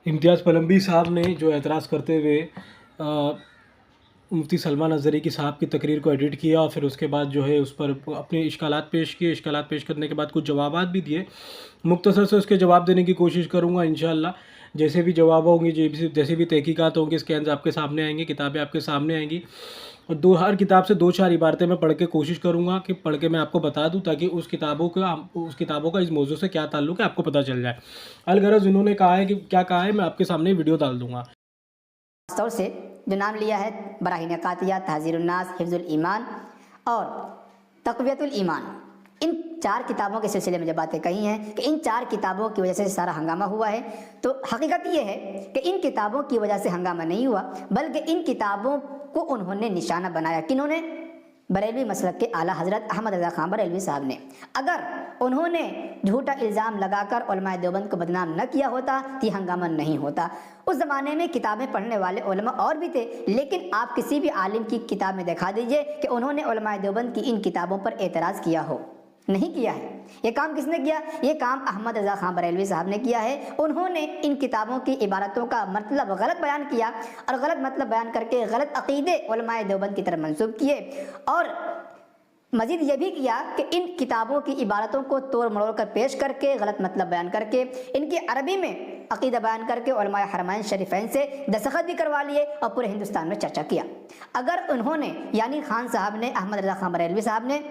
इम्तियाज़ पलम्बी साहब ने जो एतराज़ करते हुए मुफ्ती सलमान अज़हरी की साहब की तकरीर को एडिट किया और फिर उसके बाद जो है उस पर अपने इश्कालात पेश किए। इश्कालात पेश करने के बाद कुछ जवाबात भी दिए। मुख्तसर से उसके जवाब देने की कोशिश करूँगा इंशाअल्लाह। जैसे भी जवाब होंगे, जैसे भी तहकीकात होंगे, स्कैन्स आपके सामने आएँगे, किताबें आपके सामने आएँगी और हर किताब से 2-4 इबारतें मैं पढ़ के कोशिश करूँगा कि पढ़ के मैं आपको बता दूँ, ताकि उस किताबों का इस मौज़ू से क्या ताल्लुक़ है आपको पता चल जाए। अलगरज़ उन्होंने कहा है कि क्या कहा है, मैं आपके सामने वीडियो डाल दूँगा। तौर से जो नाम लिया है बराहीन कातिया, तहज़ीरुन नास, हिफ्ज़ुल ईमान और तक़वियतुल ईमान, इन 4 किताबों के सिलसिले में जब बातें कही हैं कि इन 4 किताबों की वजह से सारा हंगामा हुआ है, तो हकीकत ये है कि इन किताबों की वजह से हंगामा नहीं हुआ, बल्कि इन किताबों को उन्होंने निशाना बनाया। किन्होंने? बरेलवी मसलक के आला हज़रत अहमद रज़ा ख़ान बरेलवी साहब ने। अगर उन्होंने झूठा इल्ज़ाम लगाकर उलमाए देवबंद को बदनाम न किया होता तो ये हंगामा नहीं होता। उस ज़माने में किताबें पढ़ने वाले उलमा और भी थे, लेकिन आप किसी भी आलिम की किताब में दिखा दीजिए कि उन्होंने उलमाए देवबंद की इन किताबों पर एतराज़ किया हो। नहीं किया है। ये काम किसने किया? ये काम अहमद रज़ा ख़ान बरेलवी साहब ने किया है। उन्होंने इन किताबों की इबारतों का मतलब गलत बयान किया और गलत मतलब बयान करके गलत अक़ीदे उलमाए देवबंद की तरफ मंसूब किए और मज़ीद ये भी किया कि इन किताबों की इबारतों को तोड़ मरोड़ कर पेश करके गलत मतलब बयान करके इनकी अरबी में अक़ीदा बयान करके उलमाए हरमैन शरीफैन से दस्तखत भी करवा लिए और पूरे हिंदुस्तान में चर्चा किया। अगर उन्होंने यानी खान साहब ने, अहमद रज़ा ख़ान बरेलवी साहब ने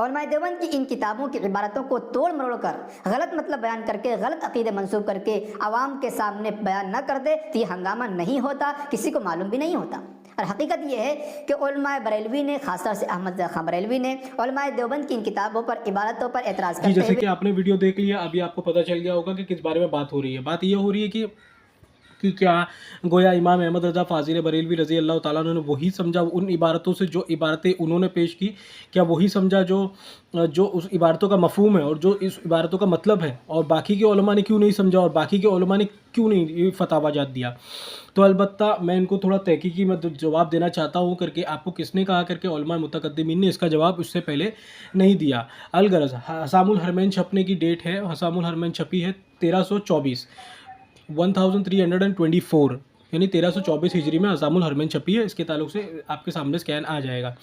उलमाए देवबंद की इन किताबों की इबारतों को तोड़ मरोड़ कर गलत मतलब बयान करके गलत अक़ीदे मंसूब करके आवाम के सामने बयान न कर दे तो ये हंगामा नहीं होता, किसी को मालूम भी नहीं होता। और हकीकत यह है कि उलमाए बरेलवी ने, खासतौर से अहमद रज़ा ख़ान बरेलवी ने उलमाए देवबंद की इन किताबों पर, इबारतों पर एतराज़ करते हुए, जैसे कि आपने वीडियो देख लिया, अभी आपको पता चल गया होगा कि किस बारे में बात हो रही है। बात ये हो रही है कि क्या गोया इमाम अहमद रज़ा फ़ाज़िल बरेलवी रज़ी अल्लाह ताला अन्हु ने वही समझा उन इबारतों से, जो इबारतें उन्होंने पेश की, क्या वही समझा जो उस इबारतों का मफ़हूम है और जो इस इबारतों का मतलब है, और बाकी के उलमा ने क्यों नहीं समझा और बाकी के उलमा ने क्यों नहीं ये फ़तवा दिया? तो अलबत्ता मैं इनको थोड़ा तहकीकी में जवाब देना चाहता हूँ करके, आपको किसने कहा करके उलमा मुतक़द्दिमीन ने इसका जवाब उससे पहले नहीं दिया। अलगरज़ हसामुल हरमैन छपने की डेट है, हसामुल हरमैन छपी है 1324 1324 यानी 1324 हिजरी में हसामुल हरमैन छपी है। इसके ताल्लुक़ से आपके सामने स्कैन आ जाएगा।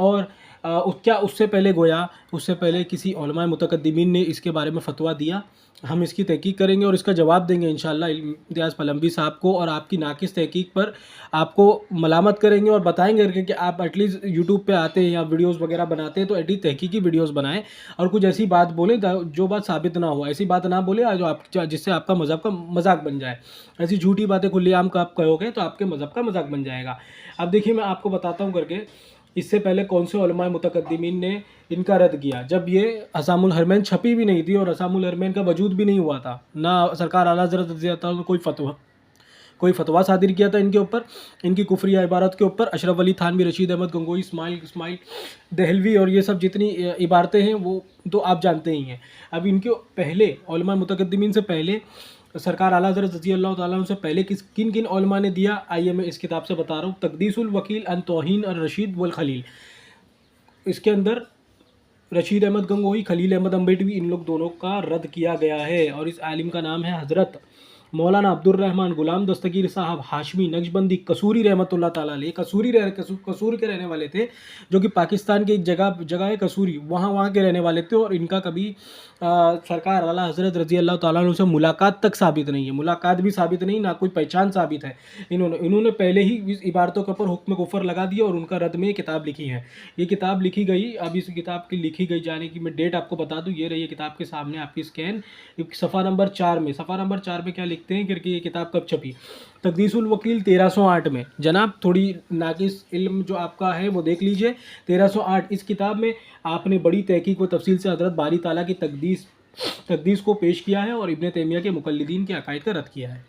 और क्या उससे पहले किसी उलमाए मुतक़द्दिमीन ने इसके बारे में फ़तवा दिया? हम इसकी तहकीक करेंगे और इसका जवाब देंगे इंशाअल्लाह इम्तियाज़ पलम्बी साहब को, और आपकी नाक़िस तहकीक पर आपको मलामत करेंगे और बताएंगे कि आप एटलीस्ट यूट्यूब पे आते हैं या वीडियोस वगैरह बनाते हैं तो एटलीस्ट तहकीकी वीडियोस बनाएं और कुछ ऐसी बात बोलें जो बात साबित ना हो। ऐसी बात ना बोले जिससे आपका मज़हब का मजाक बन जाए। ऐसी झूठी बातें खुलेआम का आप कहोगे तो आपके मज़हब का मजाक बन जाएगा। अब देखिए, मैं आपको बताता हूँ करके, इससे पहले कौन से उलमाए मुतक़द्दिमीन ने इनका रद्द किया, जब ये हसामुल हरमैन छपी भी नहीं थी और हसामुल हरमैन का वजूद भी नहीं हुआ था, ना सरकार आला हज़रत रज़ी अल्लाह तआला ने कोई फतवा सादिर किया था इनके ऊपर, इनकी कुफरिया इबारत के ऊपर। अशरफ अली थानवी, रशीद अहमद गंगोई, इस्माइल दहलवी और ये सब जितनी इबारतें हैं वो तो आप जानते ही हैं। अब इनके पहले उलमा मुतक़द्दिमीन से पहले, सरकार आला हज़रत रज़ी अल्लाह तआला अन्हु से पहले किन किन उलमा ने दिया, आइए मैं इस किताब से बता रहा हूँ। तक़दीसुल वकील अन तौहीन और रशीद वल खलील, इसके अंदर रशीद अहमद गंगोई, खलील अहमद अम्बेडवी, इन लोग दोनों का रद्द किया गया है। और इस आलिम का नाम है हज़रत मौलाना अब्दुर्रहमान गुलाम दस्तगीर साहब हाशमी नक्शबंदी कसूरी रहमतुल्लाह ताला अलैह। कसूर के रहने वाले थे, जो कि पाकिस्तान की एक जगह है कसूरी, वहाँ के रहने वाले थे। और इनका कभी सरकार आला हज़रत रज़ी अल्लाह ताला अन्हु से मुलाकात तक साबित नहीं है, मुलाकात भी साबित नहीं, ना कोई पहचान साबित है। इन्होंने पहले ही इस इबारतों के ऊपर हुक्म कुफर लगा दिया और उनका रद्द में ये किताब लिखी है। ये किताब लिखी गई, अब इस किताब की लिखी गई जाने की मैं डेट आपको बता दूँ। ये रही है किताब के सामने आपकी स्कैन, सफ़ा नंबर 4 में। सफ़ा नंबर 4 में क्या लिखते हैं करके, ये किताब कब छपी? तक़दीसुल वकील 1308 में। जनाब, थोड़ी नाक़िस इल्म जो आपका है वो देख लीजिए। 1308 इस किताब में आपने बड़ी तहकीक व तफसील से हज़रत बारी ताला की तक़दीस को पेश किया है और इब्न तैमिया के मुक़ल्लिदीन के अक़ाइद का रद्द किया है।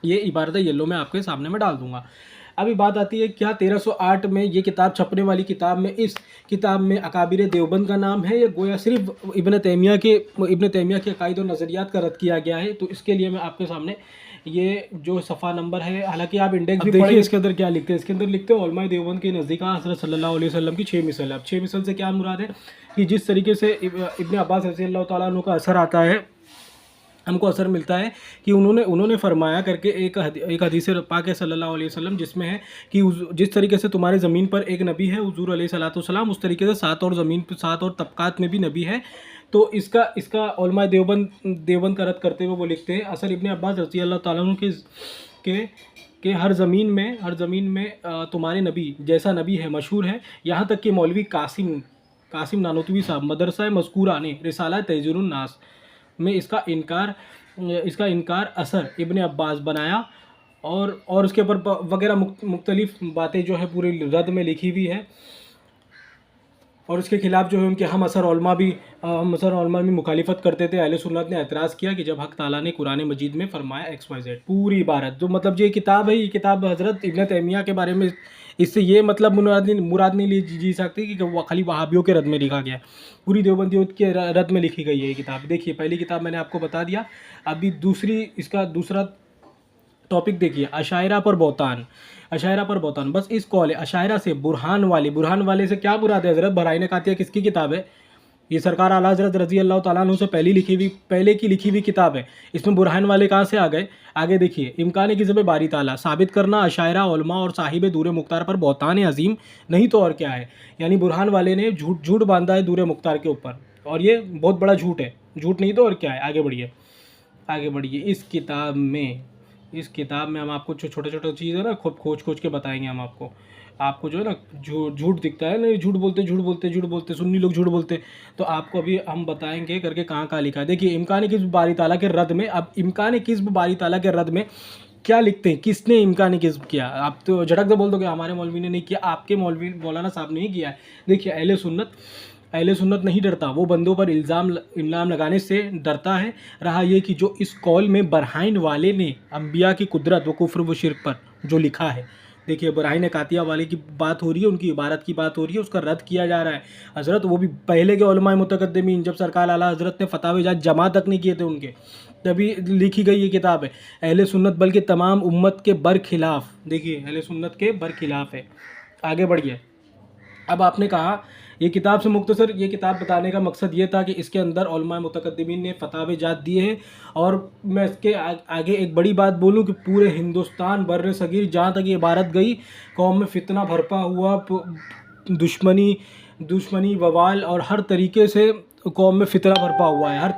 ये इबारत येलो में आपके सामने में डाल दूंगा। अभी बात आती है, क्या 1308 में ये किताब छपने वाली किताब में, इस किताब में अकाबिर देवबंद का नाम है या गोया सिर्फ इब्न तैमिया के अक़ाइद और नज़रियात का रद्द किया गया है? तो इसके लिए मैं आपके सामने ये जो सफ़ा नंबर है, हालांकि आप इंडेक्स भी देखिए, इसके अंदर क्या लिखते हैं। इसके अंदर लिखते हैं उलमाए देवबंद के नज़दीक हज़रत सल्लल्लाहु अलैहि वसल्लम की 6 मिसल। अब 6 मिसल से क्या मुराद है कि जिस तरीके से इब्न अब्बास रज़ी अल्लाह तआला अन्हु का असर आता है हमको असर मिलता है कि उन्होंने फरमाया करके एक हदीस पाक है सल्लल्लाहु अलैहि वसल्लम, जिसमें है कि जिस तरीके से तुम्हारे ज़मीन पर एक नबी है हुज़ूर अलैहिस्सलाम, उस तरीके से सात और ज़मीन पर सात और तबकात में भी नबी है। तो इसका उलमा देवबंद का रद्द करते हुए वो लिखते हैं, असर इब्ने अब्बास रज़ी अल्लाह ताला अन्हु के हर ज़मीन में तुम्हारे नबी जैसा नबी है मशहूर है। यहाँ तक कि मौलवी कासिम नानोतवी साहब मदरसा मज़कूरा ने रिसाला तहज़ीरुन नास में इसका इनकार असर इब्ने अब्बास बनाया और उसके ऊपर वगैरह मुख्तलिफ बातें जो है पूरी रद में लिखी हुई है। और उसके ख़िलाफ़ जो है उनके हम असर उलमा भी मुखालिफत करते थे। अहले सुन्नत ने एतराज़ किया कि जब हक़ ताला ने कुरान मजीद में फ़रमाया XYZ पूरी इबारत जो मतलब ये किताब है, ये किताब हज़रत इब्न तैमिया के बारे में, इससे ये मतलब मुराद नहीं ली जी सकती कि वो खाली वहाबियों के रद में लिखा गया, पूरी देवबंदियों के रद में लिखी गई है ये किताब। देखिए पहली किताब मैंने आपको बता दिया, अभी इसका दूसरा टॉपिक देखिए, अशायरा पर बौतान। बस इस कॉल है अशायरा से बुरहान वाले से क्या मुराद है हज़रत? बराहीन कातिया किसकी किताब है? ये सरकार आला हज़रत रज़ी अल्लाह ताला अन्हु से पहले की लिखी हुई किताब है। इसमें बुरहान वाले कहाँ से आ गए? आगे देखिए, इम्कान किज़्ब बारी ताला साबित करना अशायरा उलमा और साहिब दूर मुख्तार पर बौतान अजीम नहीं तो और क्या है। यानी बुरहान वाले ने झूठ बांधा है दूर मुख्तार के ऊपर, और ये बहुत बड़ा झूठ है, झूठ नहीं तो और क्या है। आगे बढ़िए। इस किताब में हम आपको जो छोटे चीज़ है ना खूब खोज के बताएंगे हम आपको जो है ना झूठ दिखता है ना, झूठ बोलते सुन्नी लोग झूठ बोलते, तो आपको अभी हम बताएंगे करके कहाँ लिखा है। देखिए इम्कान किस्ब बारी ताला के रद में, अब इम्कान किस्ब बारी ताला के रद में क्या लिखते हैं, किसने इम्कान किस्ब किया? आप तो झटक से बोल दोगे हमारे मौलवी ने नहीं किया, आपके मौलवी मौलाना साहब ने ही किया है। देखिए अहले सुन्नत नहीं डरता, वो बंदों पर इल्ज़ाम लगाने से डरता है। रहा ये कि जो इस कौल में बरहाइन वाले ने अंबिया की कुदरत व कुफ्र व शिर्क पर जो लिखा है, देखिए बराहीन कातिया वाले की बात हो रही है, उनकी इबारत की बात हो रही है, उसका रद्द किया जा रहा है हज़रत। वो भी पहले के उलमाए मुतक़द्दिमीन, जब सरकार आला हज़रत ने फ़तावे जात जमा तक नहीं किए थे उनके, तभी लिखी गई ये किताब है। अहले सुन्नत बल्कि तमाम उम्मत के बरखिलाफ़, देखिए अहले सुन्नत के बरखिलाफ़ है। आगे बढ़िए। अब आपने कहा ये किताब से मुख्तसर ये किताब बताने का मकसद ये था कि इसके अंदर उलमाए मुतक़द्दिमीन ने फ़तावे जात दिए हैं। और मैं इसके आगे एक बड़ी बात बोलूँ कि पूरे हिंदुस्तान बर्र सगीर जहाँ तक ये इबारत गई, कौम में फितना भरपा हुआ, दुश्मनी वबाल और हर तरीके से कौम में फितना भरपा हुआ है। हर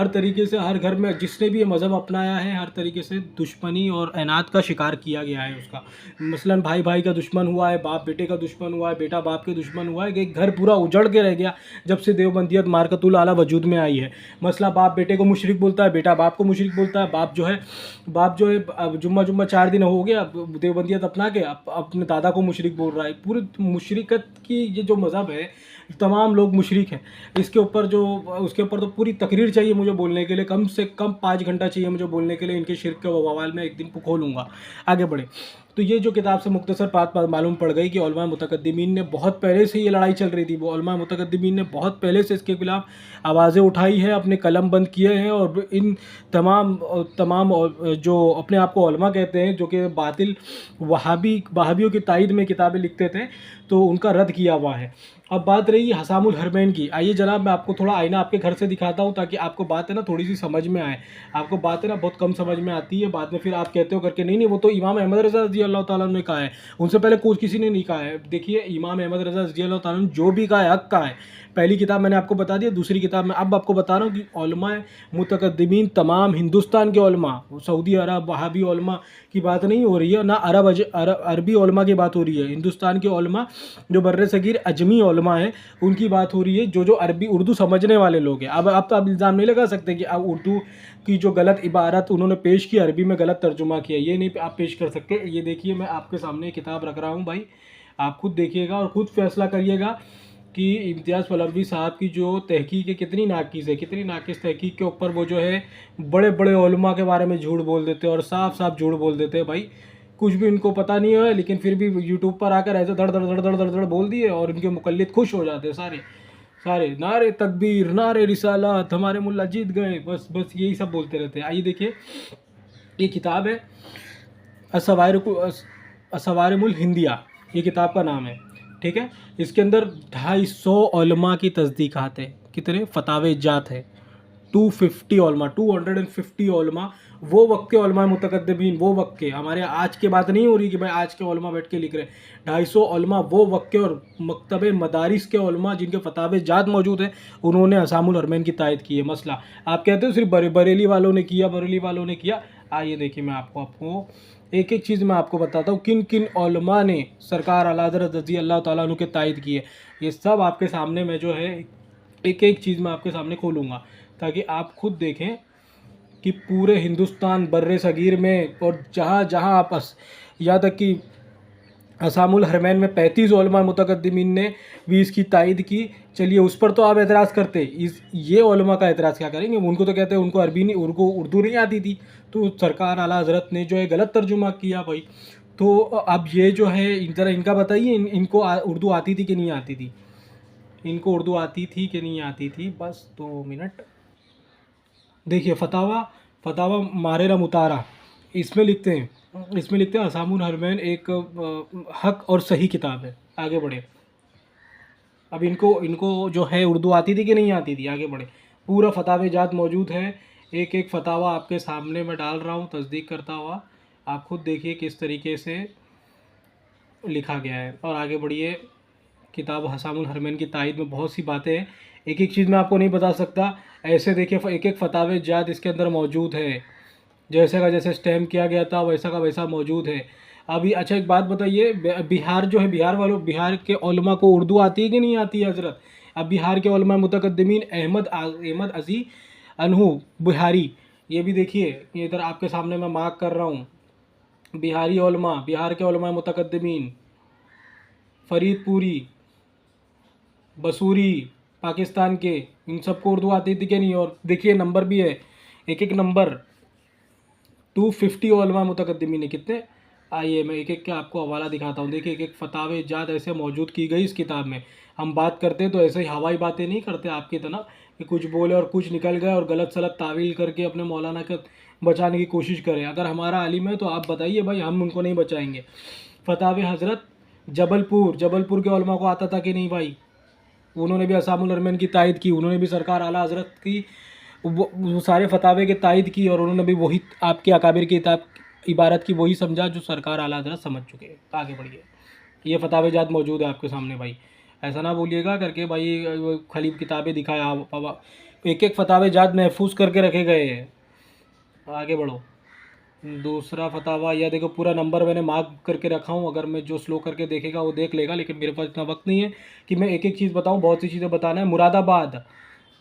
तरीके से हर घर में जिसने भी ये मज़हब अपनाया है, हर तरीके से दुश्मनी और ऐनात का शिकार किया गया है उसका। मसलन भाई का दुश्मन हुआ है, बाप बेटे का दुश्मन हुआ है, बेटा बाप के दुश्मन हुआ है, कि घर पूरा उजड़ के रह गया जब से देवबंदियत मारकतुल आला वजूद में आई है। मसला बाप बेटे को मुशरिक बोलता है, बेटा बाप को मुशरिक बोलता है, बाप जो है अब जुम्मा 4 दिन हो गया देवबंदियत अपना के अपने दादा को मुशरिक बोल रहा है। पूरी मुशरिकत की ये जो मज़हब है, तमाम लोग मुशरिक हैं। उसके ऊपर तो पूरी तकरीर चाहिए मुझे बोलने के लिए, कम से कम 5 घंटा चाहिए मुझे बोलने के लिए। इनके शिर्क के बवाल में एक दिन खोलूँगा। आगे बढ़े तो ये जो किताब से मुख्तसर बात मालूम पड़ गई कि उलमा मुतक़द्दिमीन ने बहुत पहले से ये लड़ाई चल रही थी, वो उलमा मुतक़द्दिमीन ने बहुत पहले से इसके खिलाफ आवाज़ें उठाई हैं, अपने कलम बंद किए हैं। और इन तमाम जो अपने आप को उलमा कहते हैं, जो कि बातिल वहाबियों की तायद में किताबें लिखते थे, तो उनका रद्द किया हुआ है। अब बात रही हसामुल हरमैन की। आइए जनाब मैं आपको थोड़ा आईना आपके घर से दिखाता हूँ, ताकि आपको बात है ना थोड़ी सी समझ में आए। आपको बात है ना बहुत कम समझ में आती है, बाद में फिर आप कहते हो करके नहीं वो तो इमाम अहमद रज़ा रज़ी अल्लाह ताला ने कहा है, उनसे पहले किसी ने नहीं कहा है। देखिए इमाम अहमद रज़ा रज़ी अल्लाह ताला ने जो भी कहा है हक़ कहा है। पहली किताब मैंने आपको बता दिया, दूसरी किताब में अब आपको बता रहा हूँ कि उलमाए मुतक़द्दिमीन तमाम हिंदुस्तान के उलमा, सऊदी अरब वहाबी उलमा की बात नहीं हो रही है, ना अरबी उलमा की बात हो रही है। हिंदुस्तान के उलमा जो बर्र सगीर अजमी उलमा है उनकी बात हो रही है, जो उर्दू समझने वाले लोग हैं। अब आप तो आप इल्ज़ाम नहीं लगा सकते कि अब उर्दू की जो गलत इबारत उन्होंने पेश की, अरबी में गलत तर्जुमा किया, ये नहीं आप पेश कर सकते। ये देखिए मैं आपके सामने किताब रख रहा हूँ भाई, आप खुद देखिएगा और ख़ुद फैसला करिएगा कि इम्तियाज़ पहलवी साहब की जो तहकीक है कितनी नाकिस तहकीक के ऊपर वो जो है बड़े उलमा के बारे में झूठ बोल देते हैं और साफ झूठ बोल देते हैं। भाई कुछ भी इनको पता नहीं है, लेकिन फिर भी यूट्यूब पर आकर ऐसे धड़ बोल दिए और इनके मुकल्लिद खुश हो जाते हैं सारे नारे तकबीर, नारे रिसालत, हमारे मुल्ला जीत गए, बस यही सब बोलते रहते हैं। आइए देखिए ये किताब है असवारिमुल हिंदिया, ये किताब का नाम है, ठीक है। इसके अंदर 250 उलमा की तस्दीक़ात है, कितने फ़तावे जात है, 250 ओलमा, 250 ओलमा, वो वक्त के ओलमा मुतकद्दिमीन, वो वक्त के, हमारे आज के बात नहीं हो रही कि भाई आज के ओलमा बैठ के लिख रहे हैं। 250 ओलमा वो वक्त के और मकतब मदारिस के ओलमा जिनके फतावे जात मौजूद है, उन्होंने असामुल हरमैन की तायद की है। मसला आप कहते हो सिर्फ बरेली वालों ने किया, बरेली वालों ने किया। आइए देखिए, मैं आपको एक एक चीज़ मैं आपको बताता हूँ किन किन ओलमा ने सरकार आला हज़रत रज़ी अल्लाह ताला अन्हु के तायद की है। ये सब आपके सामने मैं जो है एक एक चीज़ मैं आपके सामने खोलूँगा ताकि आप खुद देखें कि पूरे हिंदुस्तान बर्रे सगीर में और जहाँ जहाँ आप यहाँ तक कि असामुल हरमैन में 35 उलमा मुतकद्दिमीन ने भी इसकी तायद की। चलिए उस पर तो आप एतराज़ करते, इस ये उलमा का एतराज़ क्या करेंगे? उनको तो कहते हैं उनको अरबी नहीं, उनको उर्दू नहीं आती थी, तो सरकार आला हज़रत ने जो है गलत तर्जुमा किया भाई। तो अब ये जो है ज़रा इनका बताइए, इनको उर्दू आती थी कि नहीं आती थी? इनको उर्दू आती थी कि नहीं आती थी? बस 2 मिनट। देखिए फतावा मारेरा मुतारा, इसमें लिखते हैं असामुल हरमैन एक हक और सही किताब है। आगे बढ़े। अब इनको जो है उर्दू आती थी कि नहीं आती थी? आगे बढ़े। पूरा फतावे जात मौजूद है, एक एक फतावा आपके सामने मैं डाल रहा हूँ तस्दीक करता हुआ, आप खुद देखिए किस तरीके से लिखा गया है। और आगे बढ़िए। किताब असामुल हरमैन की तायद में बहुत सी बातें हैं, एक एक चीज़ मैं आपको नहीं बता सकता। ऐसे देखिए एक एक फतावे जात इसके अंदर मौजूद है, जैसे का जैसे स्टैम्प किया गया था वैसा का वैसा मौजूद है। अभी अच्छा एक बात बताइए, बिहार जो है, बिहार के उलमा को उर्दू आती है कि नहीं आती है हज़रत? अब बिहार के उलमा मुतकद्दिमीन अहमद अज़ी अनहु बिहारी, ये भी देखिए, ये इधर आपके सामने मैं मार्क कर रहा हूँ। बिहारी उलमा, बिहार के उलमा मुतकद्दिमीन, फरीदपुरी, बसूरी, पाकिस्तान के, इन सबको उर्दू आती थी कि नहीं? और देखिए नंबर भी है, एक एक नंबर 250 उलमा मुतकद्दिमीन ने कितने। आइए मैं एक एक के आपको हवाला दिखाता हूँ। देखिए एक एक फतावे जात ऐसे मौजूद की गई इस किताब में। हम बात करते हैं तो ऐसे ही हवाई बातें नहीं करते आपकी तरह कि कुछ बोले और कुछ निकल गए और गलत सलत तावील करके अपने मौलाना के बचाने की कोशिश करें। अगर हमारा आलिम है तो आप बताइए भाई, हम उनको नहीं बचाएंगे। फतावे हज़रत जबलपुर के उलमा को आता था कि नहीं भाई? उन्होंने भी असामुल हरमैन की तायद की, उन्होंने भी सरकार आला हज़रत की वो सारे फतावे के तायद की, और उन्होंने भी वही आपके अकाबिर की इबारत की वही समझा जो सरकार आला हज़रत समझ चुके हैं। आगे बढ़िए। ये फतावे जात मौजूद है आपके सामने भाई, ऐसा ना बोलिएगा करके भाई खाली किताबें दिखाए आप। एक एक फतावे जात महफूज करके रखे गए हैं। आगे बढ़ो। दूसरा फतावा, यह देखो पूरा नंबर मैंने मार्क करके रखा हूँ, अगर मैं जो स्लो करके देखेगा वो देख लेगा, लेकिन मेरे पास इतना वक्त नहीं है कि मैं एक एक चीज़ बताऊँ, बहुत सी चीज़ें बताना है। मुरादाबाद,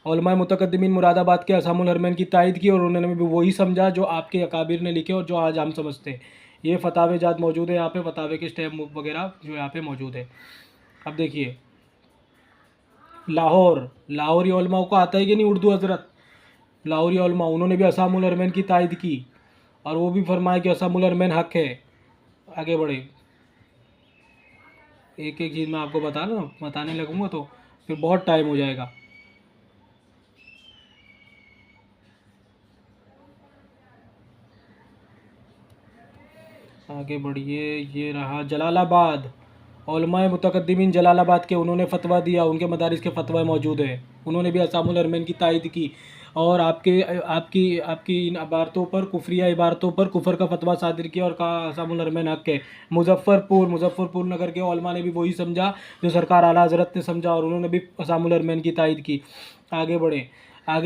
उलमा मुतकद्दिमीन मुरादाबाद के असामुल हरमैन की तायद की, और उन्होंने भी वही समझा जो आपके अकाबिर ने लिखे और जो आज हम समझते हैं। ये फतावे जात मौजूद है यहाँ पे, फतावे के स्टैम्प वगैरह जो यहाँ पे मौजूद है। अब देखिए लाहौरी उलमा को आता है कि नहीं उर्दू हज़रत? लाहौरी उलमा, उन्होंने भी असामुल हरमैन की तायद की और वो भी फरमाया कि असामुल हरमैन हक है। आगे बढ़े। एक एक चीज़ मैं आपको बताने लगूंगा तो फिर बहुत टाइम हो जाएगा। आगे बढ़िए। ये रहा जलालाबाद, उलमाए मुतकद्दिमीन जलालाबाद के, उन्होंने फतवा दिया, उनके मदारिस के फतवा मौजूद है, उन्होंने भी असामुल हरमैन की तायद की और आपकी इन इबारतों पर, कुफरिया इबारतों पर कुफर का फतवा सादिर किया और कहा असामुल हरमैन हक है। मुजफ्फरपुर नगर के उलमा ने भी वही समझा जो सरकार आला हज़रत ने समझा और उन्होंने भी असामुल हरमैन की तायद की। आगे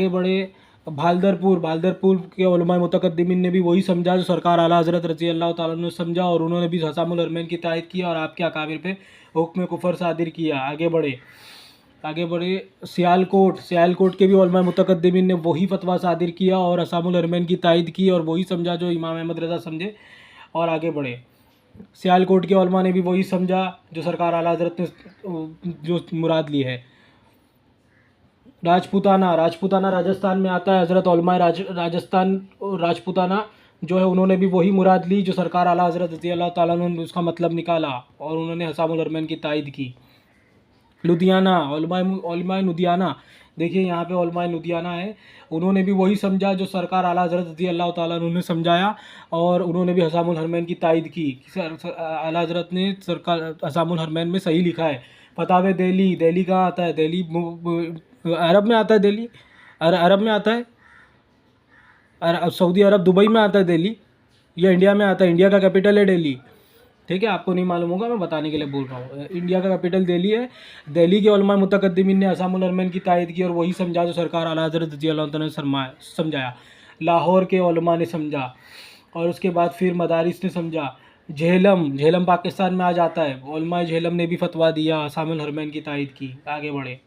बढ़े। भालदरपुर के उलमा मुतकद्दिमीन ने भी वही समझा जो सरकार आला हज़रत रज़ी अल्लाह ताला ने समझा और उन्होंने भी असामुल हरमैन की तायद किया और आपके अकाबिर पे हुक्म कुफर सादिर किया। आगे बढ़े। सियालकोट के भी उलमा मुतकद्दिमीन ने वही फतवा सादिर किया और असामुल हरमैन की तायद की और वही समझा जो इमाम अहमद रज़ा समझे। और आगे बढ़े। सियालकोट के उलमा ने भी वही समझा जो सरकार आला हज़रत ने जो मुराद ली है। राजपूताना राजस्थान में आता है हज़रत, उलमाए राजस्थान राजपूताना जो है उन्होंने भी वही मुराद ली जो सरकार आला हज़रत रज़ी अल्लाह ताला ने उसका मतलब निकाला और उन्होंने असामुल हरमैन की तायद की। लुधियाना, उलमाए लुधियाना, देखिए यहाँ पे उलमाए लुधियाना है, उन्होंने भी वही समझा जो सरकार आला हज़रत रज़ी अल्लाह ताला ने समझाया और उन्होंने भी असामुल हरमैन की तायद की। आला हज़रत ने सरकार असामुल हरमैन में सही लिखा है। फतावे दिल्ली कहाँ आता है? दिल्ली अरब में आता है। दिल्ली अरब में आता है, सऊदी अरब दुबई में आता है दिल्ली, या इंडिया में आता है? इंडिया का कैपिटल है दिल्ली, ठीक है, आपको नहीं मालूम होगा, मैं बताने के लिए बोल रहा हूँ। इंडिया का कैपिटल दिल्ली है। दिल्ली के उलमा मुतकद्दिमीन ने असामुल हरमैन की तायद की और वही समझा जो सरकार आला हज़रत रज़ियल्लाहु तआला ने समझाया। लाहौर के उलमा ने समझा, और उसके बाद फिर मदारिस ने समझा। झेलम पाकिस्तान में आ जाता है, उलमा झेलम ने भी फतवा दिया, असामुल हरमैन की तायद की। आगे बढ़े,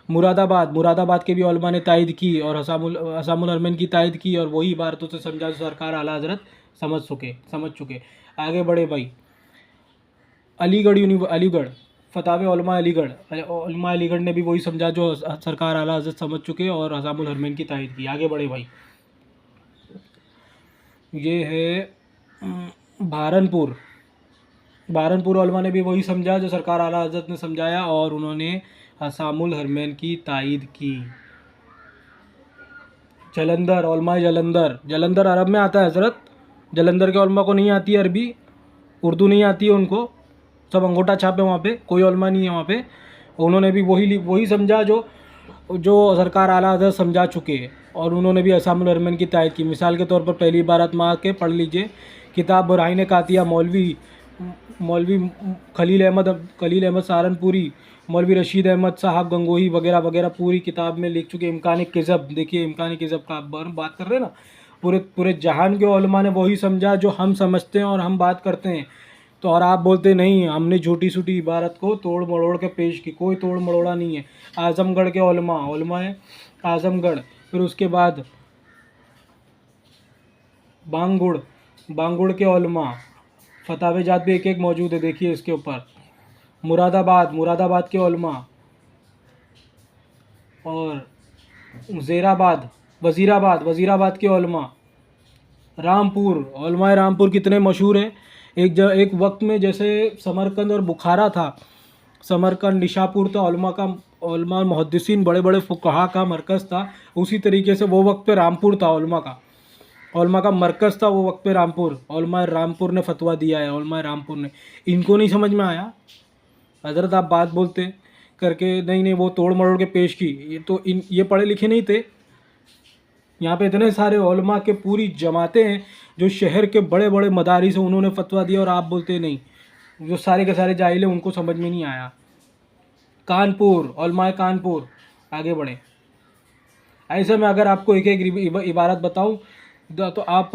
मुरादाबाद के भी उलमा ने तायद की और असामुल हरमैन की तायद की, और वही इबारतों से समझा जो सरकार आला हज़रत समझ चुके। आगे बढ़े भाई, अलीगढ़ फतावे उलमा अलीगढ़ ने भी वही समझा जो सरकार आला हज़रत समझ चुके और असामुल हरमैन की तायद की। आगे बढ़े भाई, ये है बहारनपुर उलमा ने भी वही समझा जो सरकार आला हज़रत ने समझाया और उन्होंने असामुल हरमैन की तायद की। जलंधर अरब में आता है हज़रत। जलंधर के उलमा को नहीं आती है अरबी, उर्दू नहीं आती है उनको, सब अंगूठा छाप है वहाँ पे, कोई उलमा नहीं है वहाँ पे। उन्होंने भी वही समझा जो सरकार आला हज़रत समझा चुके हैं, और उन्होंने भी असामुल हरमैन की तायद की। मिसाल के तौर पर पहली इबारत में आके पढ़ लीजिए, किताब बराहीन कातिया मौलवी खलील अहमद सहारनपुरी, मौलवी रशीद अहमद साहब गंगोही वगैरह वगैरह पूरी किताब में लिख चुके। इम्कान किज़ब, देखिए इम्कान किज़ब का बात कर रहे हैं ना, पूरे जहान के उलमा ने वही समझा जो हम समझते हैं और हम बात करते हैं। तो और आप बोलते नहीं हमने झूठी सूटी इबारत को तोड़ मरोड़ के पेश की, कोई तोड़ मरोड़ा नहीं है। आज़मगढ़ के उलमा है आज़मगढ़, फिर उसके बाद बांगुड़ के उलमा, फतावे जात भी एक मौजूद है, देखिए इसके ऊपर। मुरादाबाद के उलमा, और वज़ीराबाद के उलमा। रामपुर कितने मशहूर हैं। एक वक्त में जैसे समरकंद और बुखारा था, समरकंद निशापुर था उलमा मुहद्दिसीन बड़े बड़े फुक़हा का मरकज़ था, उसी तरीके से वो वक्त पे रामपुर था उलमा का मरकज़ था वो वक्त पे रामपुर। उलमा रामपुर ने फतवा दिया है, उलमा रामपुर ने। इनको नहीं समझ में आया हज़रत, आप बात बोलते करके नहीं वो तोड़ मरोड़ के पेश की, ये पढ़े लिखे नहीं थे। यहाँ पे इतने सारे उलमा के पूरी जमातें हैं जो शहर के बड़े बड़े मदारिस हैं, उन्होंने फतवा दिया और आप बोलते नहीं। जो सारे के सारे जाहिल हैं उनको समझ में नहीं आया। उलमा कानपुर। आगे बढ़े, ऐसे में अगर आपको एक एक इबारत बताऊं तो आप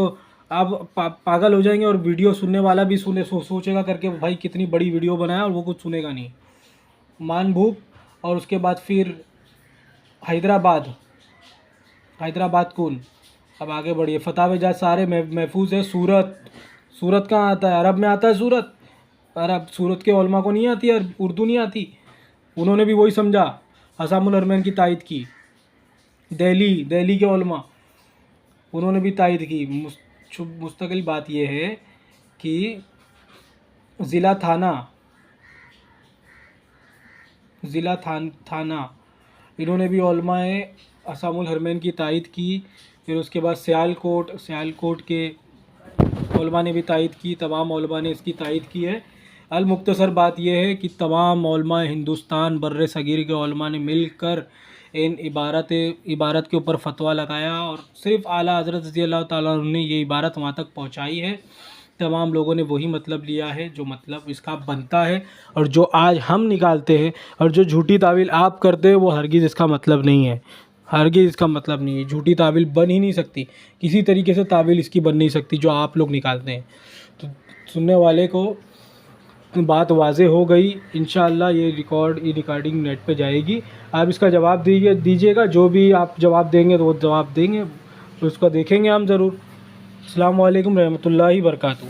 पागल हो जाएंगे, और वीडियो सुनने वाला भी सोचेगा करके भाई कितनी बड़ी वीडियो बनाया, और वो कुछ सुनेगा नहीं। मानभूप, और उसके बाद फिर हैदराबाद कौन। अब आगे बढ़िए, फतावे जात सारे महफूज है। सूरत कहाँ आता है? अरब में आता है सूरत। सूरत के उलमा को नहीं आती है, उर्दू नहीं आती, उन्होंने भी वही समझा, असामुल हरमैन की तायद की। दिल्ली के उलमा, उन्होंने भी तायद की। मुस्तकिल बात यह है कि ज़िला थाना इन्होंने भी उलमाए असामुल हरमैन की तायद की। फिर उसके बाद सियालकोट के उलमा ने भी तायद की, तमाम उलमा ने इसकी तायद की है। मुख्तसर बात यह है कि तमाम उलमा हिंदुस्तान बर्रे सगीर के उलमा ने मिलकर इन इबारत के ऊपर फतवा लगाया, और सिर्फ आला हज़रत रज़ियल्लाहु ताला अन्हु ने ये इबारत वहाँ तक पहुँचाई है। तमाम लोगों ने वही मतलब लिया है जो मतलब इसका बनता है, और जो आज हम निकालते हैं और जो झूठी तावील आप करते हैं वो हरगिज़ इसका मतलब नहीं है, हरगिज़ इसका मतलब नहीं है। झूठी तावील बन ही नहीं सकती, किसी तरीके से तावील इसकी बन नहीं सकती जो आप लोग निकालते हैं। तो सुनने वाले को बात वाज़े हो गई। इंशाअल्लाह ये रिकॉर्डिंग नेट पे जाएगी, आप इसका जवाब दीजिएगा। जो भी आप जवाब देंगे तो वो जवाब देंगे, तो उसको देखेंगे हम ज़रूर। अस्सलामु अलैकुम रहमतुल्लाहि व बरकातहू।